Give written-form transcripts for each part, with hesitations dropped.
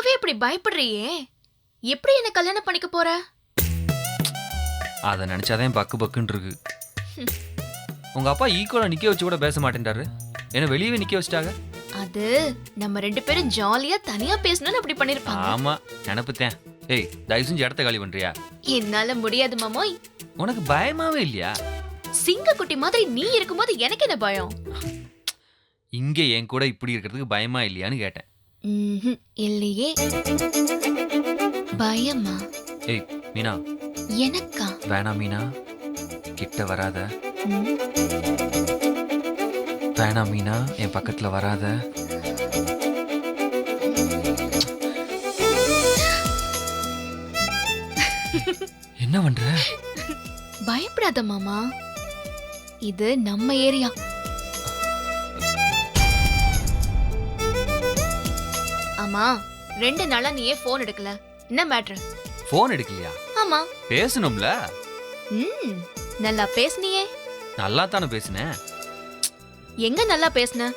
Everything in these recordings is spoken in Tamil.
இப்பவே இப்படி பயப்படுறியே, எப்படி என்ன கல்யாணம் பண்ணிக்க போற? அதை நினைச்சாதான் பக்கு பக்குன்னு இருக்கு. உங்க அப்பா ஈக்குவலா நிக்க வச்சு கூட பேச மாட்டேன்டாரு, என்ன வெளியவே நிக்க வச்சிட்டாங்க. அது நம்ம 2 பேரும் ஜாலியா தனியா பேசணும்னு அப்படி பண்ணிருப்பாங்க. ஆமா நினைப்புத்தேன். ஏய் தயவு செஞ்சு இடத்த காலி பண்றியா? என்னால முடியாது மாமோய். உனக்கு பயமாவே இல்லையா? சிங்க குட்டி மாதிரி நீ இருக்கும்போது எனக்கு என்ன பயம்? இங்க என் கூட இப்படி இருக்கிறதுக்கு பயமா இல்லையான்னு கேட்டேன். இல்லையே. பயமா? ஏய் மீனா. எனக்கா? வேணாம் மீனா, கிட்ட வராத. ம். வேணாம் மீனா, என் பக்கத்துல வராத. என்ன பண்ற? பயப்படாத மாமா, இது நம்ம ஏரியா. ஆமா, 2 நாளா நீ ஏன் போன் எடுக்கல? என்ன மேட்ரு? போன் எடுக்கலையா? ஆமா. பேசணும்ல. நல்லா பேசுனியே. நல்லா தானே பேசினேன். எங்க நல்லா பேசுன?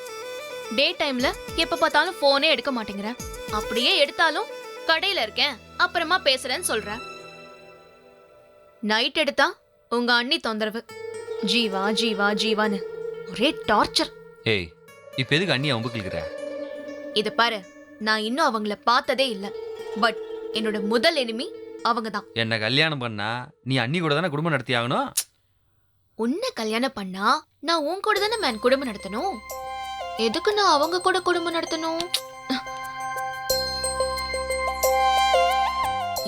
டே டைம்ல எப்ப பார்த்தாலும் போனே எடுக்க மாட்டேங்கிற. அப்படியே எடுத்தாலும் கடையில இருக்கேன் அப்புறமா பேசுறேன்னு சொல்ற. நைட் எடுத்தா உங்க அண்ணி தொந்தரவு, ஜீவா ஜீவா ஜீவான்னு ஒரே டார்ச்சர். ஏய் இப்ப எதுக்கு அண்ணி அம்புக்குற? இது பாரு, நான் இன்னும் அவங்கள பார்த்ததே இல்ல. பட் என்னோட முதல் எனிமி அவங்க தான். என்ன கல்யாணம் பண்ணா நீ அண்ணி கூட தானே குடும்பம் நடத்தி ஆகணும். உன்னை கல்யாணம் பண்ணா நான் உன் கூட தானே மேன் குடும்பம் நடத்தணும். எதுக்கு நான் அவங்க கூட குடும்பம் நடத்தணும்?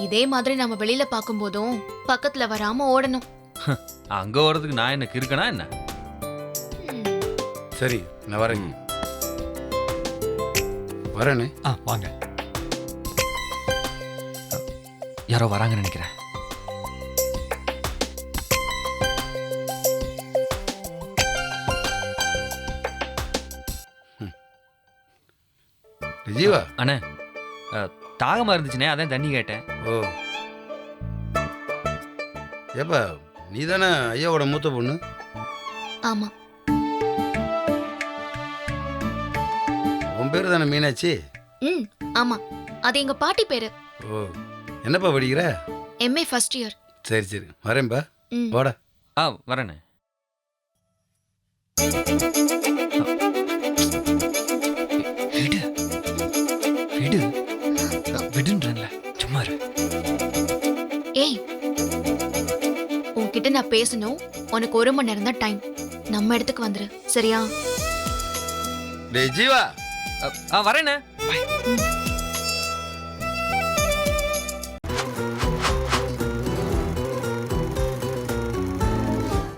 இதே மாதிரி நம்ம வெளியில பாக்கும் போதும் பக்கத்துல வராம ஓடணும். அங்க ஓடுறதுக்கு நான் என்ன கிறுக்கனா என்ன? சரி நான் வரேங்க. வரேனே. வாங்க. யாரோ வராங்கன்னு நினைக்கிறேன். ஜீவா. அண்ணே தாகமா இருந்துச்சுனே, அதான் தண்ணி கேட்டேன். ஓ ஏப்பா, நீ தானே ஐயாவோட மூத்த பொண்ணு? ஆமா. உன் பேரு தானே மீனாட்சி? ஆமா, அது எங்க பாட்டி பேரு. ஓ என்னப்பா படிக்கிற? MA first year. சரி சரி வரேன்பா. வாடா. வரேண்ணே. விடு விடு விடுன்றல, சும்மா இரு. ஏய், உன்கிட்ட நான் பேசணும். உனக்கு 1 மணி நேரம் தான் டைம். நம்ம இடத்துக்கு வந்துரு, சரியா? டேய் ஜீவா. வரேண்ணே.